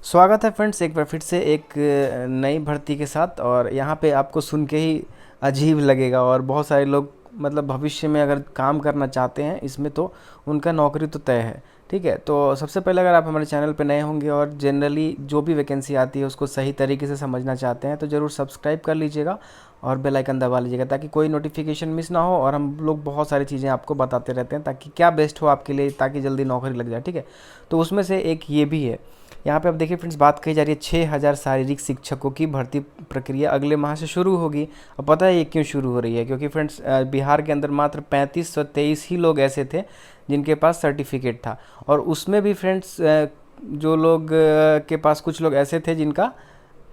स्वागत है फ्रेंड्स एक बार फिर से एक नई भर्ती के साथ। और यहाँ पे आपको सुन के ही अजीब लगेगा और बहुत सारे लोग मतलब भविष्य में अगर काम करना चाहते हैं इसमें तो उनका नौकरी तो तय है। ठीक है, तो सबसे पहले अगर आप हमारे चैनल पे नए होंगे और जनरली जो भी वैकेंसी आती है उसको सही तरीके से समझना चाहते हैं तो ज़रूर सब्सक्राइब कर लीजिएगा और बेल आइकन दबा लीजिएगा ताकि कोई नोटिफिकेशन मिस ना हो। और हम लोग बहुत सारी चीज़ें आपको बताते रहते हैं ताकि क्या बेस्ट हो आपके लिए, ताकि जल्दी नौकरी लग जाए। ठीक है, तो उसमें से एक ये भी है। यहाँ पे अब देखिए फ्रेंड्स, बात कही जा रही है 6,000 शारीरिक शिक्षकों की भर्ती प्रक्रिया अगले माह से शुरू होगी। अब पता है ये क्यों शुरू हो रही है? क्योंकि फ्रेंड्स बिहार के अंदर मात्र 3523 ही लोग ऐसे थे जिनके पास सर्टिफिकेट था। और उसमें भी फ्रेंड्स जो लोग के पास कुछ लोग ऐसे थे जिनका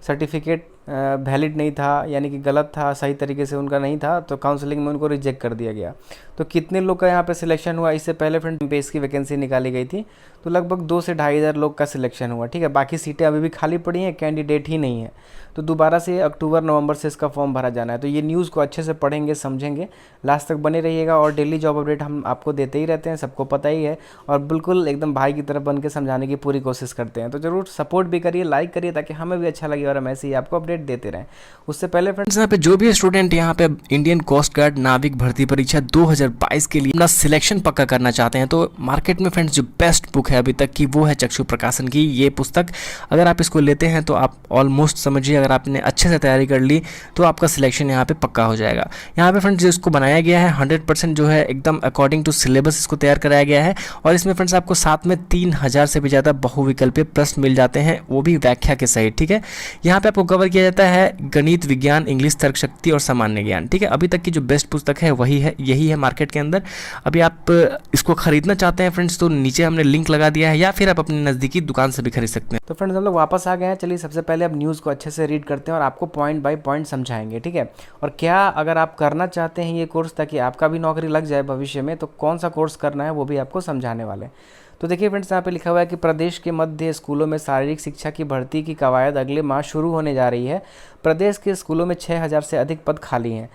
सर्टिफिकेट वैलिड नहीं था, यानी कि गलत था, सही तरीके से उनका नहीं था, तो काउंसलिंग में उनको रिजेक्ट कर दिया गया। तो कितने लोग का यहाँ पे सिलेक्शन हुआ? इससे पहले फ्रेंड पे इसकी वैकेंसी निकाली गई थी तो लगभग 2 से 2,500 लोग का सिलेक्शन हुआ। ठीक है, बाकी सीटें अभी भी खाली पड़ी हैं, कैंडिडेट ही नहीं है। तो दोबारा से अक्टूबर नवंबर से इसका फॉर्म भरा जाना है। तो ये न्यूज़ को अच्छे से पढ़ेंगे, समझेंगे, लास्ट तक बने रहिएगा। और डेली जॉब अपडेट हम आपको देते ही रहते हैं, सबको पता ही है, और बिल्कुल एकदम भाई की तरफ बन के समझाने की पूरी कोशिश करते हैं। तो ज़रूर सपोर्ट भी करिए, लाइक करिए ताकि हमें भी अच्छा लगे और हम ऐसे ही आपको अपडेट देते रहें। उससे पहले फ्रेंड्स, यहाँ पे जो भी स्टूडेंट यहाँ पे इंडियन कोस्ट गार्ड नाविक भर्ती परीक्षा 2022 के लिए अपना सिलेक्शन पक्का करना चाहते हैं तो मार्केट में फ्रेंड्स जो बेस्ट बुक है अभी तक की वो है चक्षु प्रकाशन की ये पुस्तक। अगर आप इसको लेते हैं तो आप ऑलमोस्ट समझिए, अगर आपने अच्छे से तैयारी कर ली तो आपका सिलेक्शन यहाँ पे पक्का हो जाएगा। यहाँ पे फ्रेंड्स जो इसको बनाया गया है 100% जो है एकदम अकॉर्डिंग टू सिलेबस इसको तैयार कराया गया है। और इसमें फ्रेंड्स आपको साथ में 3000 से भी ज़्यादा बहुविकल्पीय प्रश्न मिल जाते हैं, वो भी व्याख्या के सहित। ठीक है, यहाँ पे आपको कवर किया जाता है गणित, विज्ञान, इंग्लिश, तर्क शक्ति और सामान्य ज्ञान। ठीक है, अभी तक की जो बेस्ट पुस्तक है वही है, यही है मार्केट के अंदर। अभी आप इसको खरीदना चाहते हैं फ्रेंड्स तो नीचे हमने लिंक लगा दिया है, या फिर आप अपनी नज़दीकी दुकान से भी खरीद सकते हैं। तो फ्रेंड्स हम लोग वापस आ गए हैं। चलिए सबसे पहले अब न्यूज़ को अच्छे से रीड करते हैं और आपको पॉइंट बाय पॉइंट समझाएंगे। ठीक है, और क्या अगर आप करना चाहते हैं ये कोर्स ताकि आपका भी नौकरी लग जाए भविष्य में, तो कौन सा कोर्स करना है वो भी आपको समझाने वाले हैं। तो देखिए फ्रेंड्स, यहाँ पे लिखा हुआ है कि प्रदेश के मध्य स्कूलों में शारीरिक शिक्षा की भर्ती की कवायद अगले माह शुरू होने जा रही है। प्रदेश के स्कूलों में 6,000 से अधिक पद खाली हैं।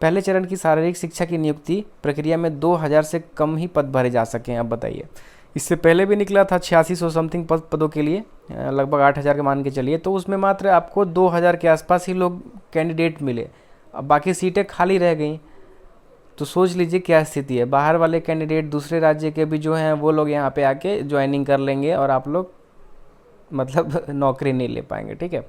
पहले चरण की शारीरिक शिक्षा की नियुक्ति प्रक्रिया में 2,000 से कम ही पद भरे जा सके हैं। अब बताइए, इससे पहले भी निकला था 8600 समथिंग पदों के लिए, लगभग 8,000 के मान के चलिए, तो उसमें मात्र आपको 2,000 के आसपास ही लोग कैंडिडेट मिले। अब बाकी सीटें खाली रह गई। तो सोच लीजिए क्या स्थिति है। बाहर वाले कैंडिडेट दूसरे राज्य के भी जो हैं वो लोग यहाँ पे आके ज्वाइनिंग कर लेंगे और आप लोग मतलब नौकरी नहीं ले पाएंगे। ठीक है,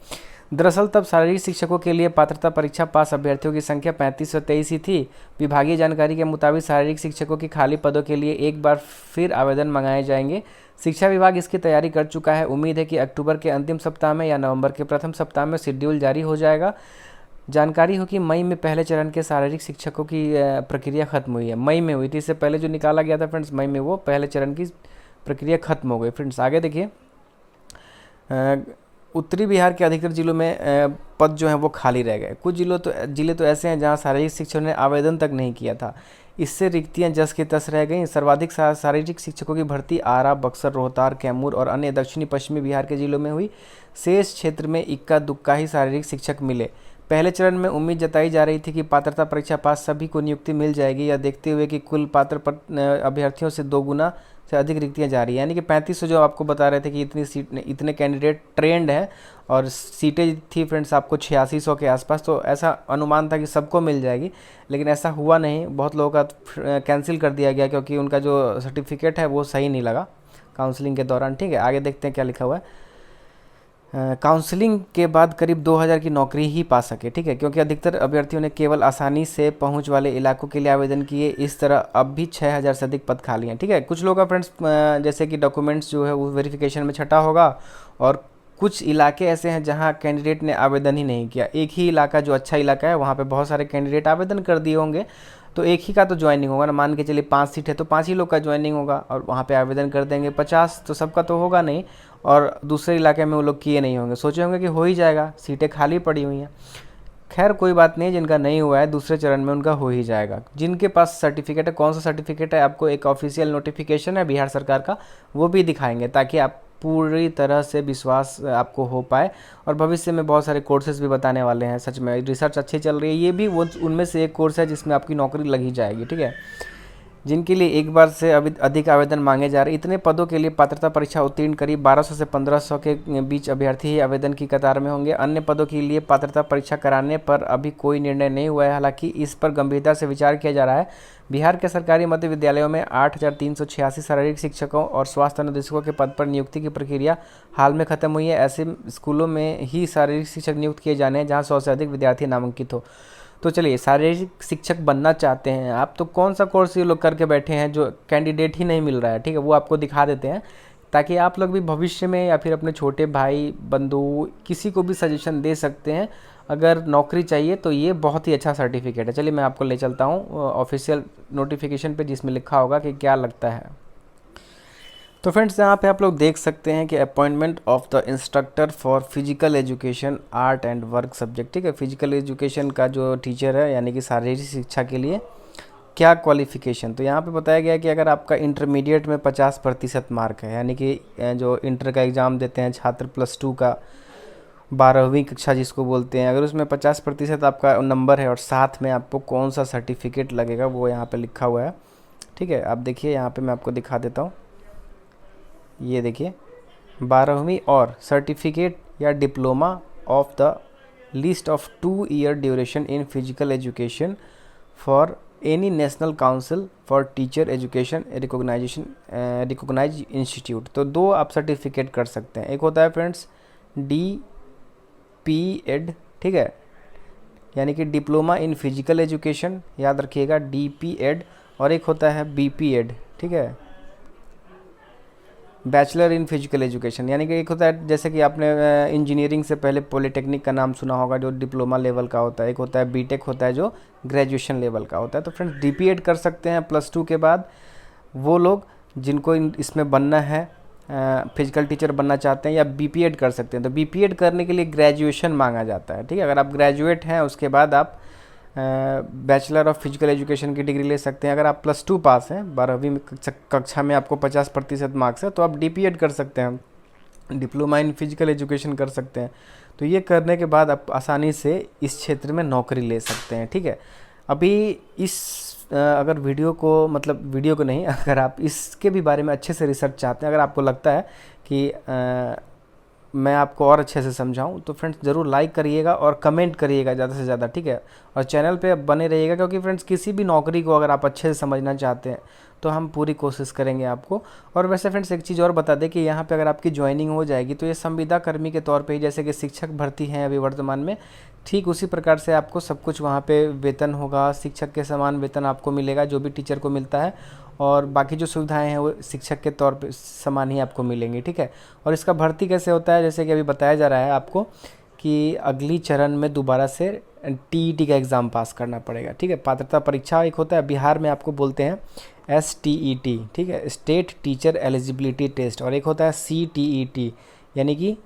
दरअसल तब शारीरिक शिक्षकों के लिए पात्रता परीक्षा पास अभ्यर्थियों की संख्या 3523 ही थी। विभागीय जानकारी के मुताबिक शारीरिक शिक्षकों की खाली पदों के लिए एक बार फिर आवेदन मंगाए जाएंगे। शिक्षा विभाग इसकी तैयारी कर चुका है। उम्मीद है कि अक्टूबर के अंतिम सप्ताह में या नवंबर के प्रथम सप्ताह में शेड्यूल जारी हो जाएगा। जानकारी हो कि मई में पहले चरण के शारीरिक शिक्षकों की प्रक्रिया खत्म हुई है। मई में हुई थी, इससे पहले जो निकाला गया था फ्रेंड्स मई में, वो पहले चरण की प्रक्रिया खत्म हो गई। फ्रेंड्स आगे देखिए, उत्तरी बिहार के अधिकतर जिलों में पद जो हैं वो खाली रह गए। कुछ जिले तो ऐसे हैं जहां शारीरिक शिक्षकों ने आवेदन तक नहीं किया था। इससे रिक्तियां जस की तस रह गईं। सर्वाधिक शारीरिक शिक्षकों की भर्ती आरा, बक्सर, रोहतास, कैमूर और अन्य दक्षिणी पश्चिमी बिहार के जिलों में हुई। शेष क्षेत्र में इक्का दुक्का ही शारीरिक शिक्षक मिले। पहले चरण में उम्मीद जताई जा रही थी कि पात्रता परीक्षा पास सभी को नियुक्ति मिल जाएगी, या देखते हुए कि कुल पात्र अभ्यर्थियों से 2 गुना से अधिक रिक्तियां जारी हैं। यानी कि 3500 जो आपको बता रहे थे कि इतने कैंडिडेट ट्रेंड हैं और सीटें थी फ्रेंड्स आपको 8600 के आसपास, तो ऐसा अनुमान था कि सबको मिल जाएगी, लेकिन ऐसा हुआ नहीं। बहुत लोगों का कैंसिल कर दिया गया क्योंकि उनका जो सर्टिफिकेट है वो सही नहीं लगा काउंसलिंग के दौरान। ठीक है, आगे देखते हैं क्या लिखा हुआ है। काउंसलिंग के बाद करीब 2,000 की नौकरी ही पा सके। ठीक है, क्योंकि अधिकतर अभ्यर्थियों ने केवल आसानी से पहुंच वाले इलाकों के लिए आवेदन किए। इस तरह अब भी 6,000 से अधिक पद खाली हैं। ठीक है, कुछ लोगों का फ्रेंड्स जैसे कि डॉक्यूमेंट्स जो है वो वेरिफिकेशन में छटा होगा, और कुछ इलाके ऐसे हैं जहां कैंडिडेट ने आवेदन ही नहीं किया। एक ही इलाका जो अच्छा इलाका है वहाँ पर बहुत सारे कैंडिडेट आवेदन कर दिए होंगे, तो एक ही का तो ज्वाइनिंग होगा ना। मान के चलिए 5 सीट है तो 5 ही लोग का ज्वाइनिंग होगा, और वहाँ पे आवेदन कर देंगे 50, तो सबका तो होगा नहीं। और दूसरे इलाके में वो लोग किए नहीं होंगे, सोचे होंगे कि हो ही जाएगा, सीटें खाली पड़ी हुई हैं। खैर कोई बात नहीं, जिनका नहीं हुआ है दूसरे चरण में उनका हो ही जाएगा। जिनके पास सर्टिफिकेट है, कौन सा सर्टिफिकेट है, आपको एक ऑफिशियल नोटिफिकेशन है बिहार सरकार का, वो भी दिखाएंगे ताकि आप पूरी तरह से विश्वास आपको हो पाए। और भविष्य में बहुत सारे कोर्सेज भी बताने वाले हैं। सच में रिसर्च अच्छी चल रही है, ये भी वो उनमें से एक कोर्स है जिसमें आपकी नौकरी लग ही जाएगी। ठीक है, जिनके लिए एक बार से अधिक आवेदन मांगे जा रहे। इतने पदों के लिए पात्रता परीक्षा उत्तीर्ण करीब 1200 से 1500 के बीच अभ्यर्थी ही आवेदन की कतार में होंगे। अन्य पदों के लिए पात्रता परीक्षा कराने पर अभी कोई निर्णय नहीं हुआ है, हालांकि इस पर गंभीरता से विचार किया जा रहा है। बिहार के सरकारी मध्य विद्यालयों में 8386 शारीरिक शिक्षकों और स्वास्थ्य अनुदेशकों के पद पर नियुक्ति की प्रक्रिया हाल में खत्म हुई है। ऐसे स्कूलों में ही शारीरिक शिक्षक नियुक्त किए जाने हैं जहाँ 100 से अधिक विद्यार्थी नामांकित हो। तो चलिए, शारीरिक शिक्षक बनना चाहते हैं आप, तो कौन सा कोर्स ये लोग करके बैठे हैं जो कैंडिडेट ही नहीं मिल रहा है, ठीक है, वो आपको दिखा देते हैं, ताकि आप लोग भी भविष्य में या फिर अपने छोटे भाई बंधु किसी को भी सजेशन दे सकते हैं। अगर नौकरी चाहिए तो ये बहुत ही अच्छा सर्टिफिकेट है। चलिए मैं आपको ले चलता हूँ ऑफिशियल नोटिफिकेशन पे, जिसमें लिखा होगा कि क्या लगता है। तो फ्रेंड्स, यहाँ पे आप लोग देख सकते हैं कि appointment of the instructor for physical education art and work subject, ठीक है, फिजिकल एजुकेशन का जो टीचर है यानी कि शारीरिक शिक्षा के लिए क्या क्वालिफिकेशन। तो यहाँ पे बताया गया कि अगर आपका इंटरमीडिएट में 50% मार्क है, यानी कि जो इंटर का एग्ज़ाम देते हैं छात्र +2 का 12वीं कक्षा जिसको बोलते हैं, अगर उसमें 50% आपका नंबर है और साथ में आपको कौन सा सर्टिफिकेट लगेगा वो यहाँ पे लिखा हुआ है, ठीक है। आप देखिए यहाँ पे मैं आपको दिखा देता हूँ, ये देखिए 12वीं और सर्टिफिकेट या diploma of the list of 2 year duration in physical education for any national council for teacher education recognise institute. तो 2 आप सर्टिफिकेट कर सकते हैं। एक होता है फ्रेंड्स DPEd, ठीक है, यानी कि डिप्लोमा इन फिजिकल एजुकेशन, याद रखिएगा DPEd, और एक होता है BPEd, ठीक है, बैचलर इन फिजिकल एजुकेशन, यानी कि एक होता है जैसे कि आपने इंजीनियरिंग से पहले पॉलिटेक्निक का नाम सुना होगा जो डिप्लोमा लेवल का होता है, एक होता है बीटेक होता है जो ग्रेजुएशन लेवल का होता है। तो फ्रेंड्स DPEd कर सकते हैं +2 के बाद वो लोग जिनको इसमें बनना है, फिजिकल टीचर बनना चाहते हैं, या BPEd कर सकते हैं। तो BPEd करने के लिए ग्रेजुएशन मांगा जाता है, ठीक है। अगर आप ग्रेजुएट हैं उसके बाद आप बैचलर ऑफ फिजिकल एजुकेशन की डिग्री ले सकते हैं। अगर आप +2 पास हैं, 12वीं कक्षा में आपको 50% मार्क्स है, तो आप DPEd कर सकते हैं, डिप्लोमा इन फिजिकल एजुकेशन कर सकते हैं। तो ये करने के बाद आप आसानी से इस क्षेत्र में नौकरी ले सकते हैं, ठीक है। अभी अगर वीडियो को नहीं, अगर आप इसके भी बारे में अच्छे से रिसर्च चाहते हैं, अगर आपको लगता है कि मैं आपको और अच्छे से समझाऊं, तो फ्रेंड्स ज़रूर लाइक करिएगा और कमेंट करिएगा ज़्यादा से ज़्यादा, ठीक है। और चैनल पे बने रहिएगा, क्योंकि फ्रेंड्स किसी भी नौकरी को अगर आप अच्छे से समझना चाहते हैं तो हम पूरी कोशिश करेंगे आपको। और वैसे फ्रेंड्स एक चीज़ और बता दें कि यहाँ पे अगर आपकी ज्वाइनिंग हो जाएगी तो ये संविदा कर्मी के तौर पे ही, जैसे कि शिक्षक भर्ती हैं अभी वर्तमान में, ठीक उसी प्रकार से आपको सब कुछ वहाँ पे वेतन होगा, शिक्षक के समान वेतन आपको मिलेगा जो भी टीचर को मिलता है, और बाकी जो सुविधाएं हैं वो शिक्षक के तौर पे समान ही आपको मिलेंगी, ठीक है। और इसका भर्ती कैसे होता है, जैसे कि अभी बताया जा रहा है आपको कि अगली चरण में दोबारा से TET का एग्ज़ाम पास करना पड़ेगा, ठीक है। पात्रता परीक्षा एक होता है, बिहार में आपको बोलते हैं STET, ठीक है, स्टेट टीचर एलिजिबिलिटी टेस्ट, और एक होता है CTET, यानी कि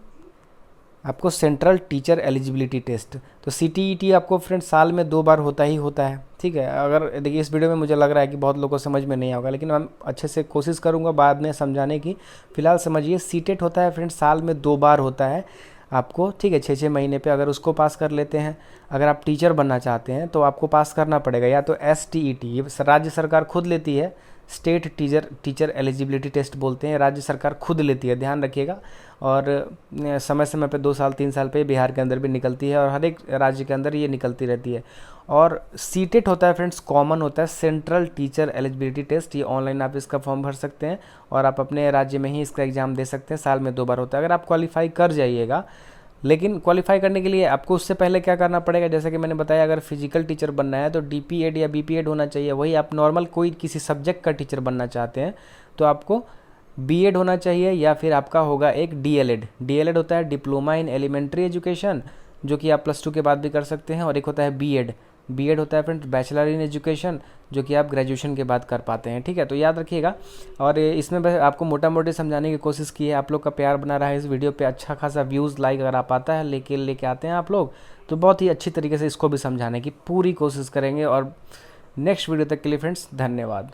आपको सेंट्रल टीचर एलिजिबिलिटी टेस्ट। तो CTET आपको फ्रेंड साल में 2 बार होता है, ठीक है। अगर देखिए इस वीडियो में मुझे लग रहा है कि बहुत लोगों को समझ में नहीं आएगा, लेकिन मैं अच्छे से कोशिश करूंगा बाद में समझाने की। फिलहाल समझिए, CTET होता है फ्रेंड साल में 2 बार होता है आपको, ठीक है, 6-6 महीने पे। अगर उसको पास कर लेते हैं, अगर आप टीचर बनना चाहते हैं तो आपको पास करना पड़ेगा या तो STET, ये राज्य सरकार खुद लेती है, स्टेट टीचर एलिजिबिलिटी टेस्ट बोलते हैं, राज्य सरकार खुद लेती है, ध्यान रखिएगा। और समय समय पे 2 साल 3 साल पे बिहार के अंदर भी निकलती है, और हर एक राज्य के अंदर ये निकलती रहती है। और CTET होता है फ्रेंड्स कॉमन होता है, सेंट्रल टीचर एलिजिबिलिटी टेस्ट। ये ऑनलाइन आप इसका फॉर्म भर सकते हैं और आप अपने राज्य में ही इसका एग्ज़ाम दे सकते हैं, साल में 2 बार होता है। अगर आप क्वालिफाई कर जाइएगा, लेकिन क्वालिफाई करने के लिए आपको उससे पहले क्या करना पड़ेगा, जैसे कि मैंने बताया, अगर फिजिकल टीचर बनना है तो DPEd या BPEd होना चाहिए। वही आप नॉर्मल कोई किसी सब्जेक्ट का टीचर बनना चाहते हैं तो आपको BEd होना चाहिए, या फिर आपका होगा एक DLED होता है डिप्लोमा इन एलिमेंट्री एजुकेशन, जो कि आप +2 के बाद भी कर सकते हैं। और एक होता है BEd होता है फ्रेंड्स बैचलर इन एजुकेशन, जो कि आप ग्रेजुएशन के बाद कर पाते हैं, ठीक है। तो याद रखिएगा। और इसमें बस आपको मोटा मोटी समझाने की कोशिश की है। आप लोग का प्यार बना रहा है इस वीडियो पे, अच्छा खासा व्यूज़ लाइक अगर आप आता है लेके आते हैं आप लोग, तो बहुत ही अच्छी तरीके से इसको भी समझाने की पूरी कोशिश करेंगे। और नेक्स्ट वीडियो तक के लिए फ्रेंड्स धन्यवाद।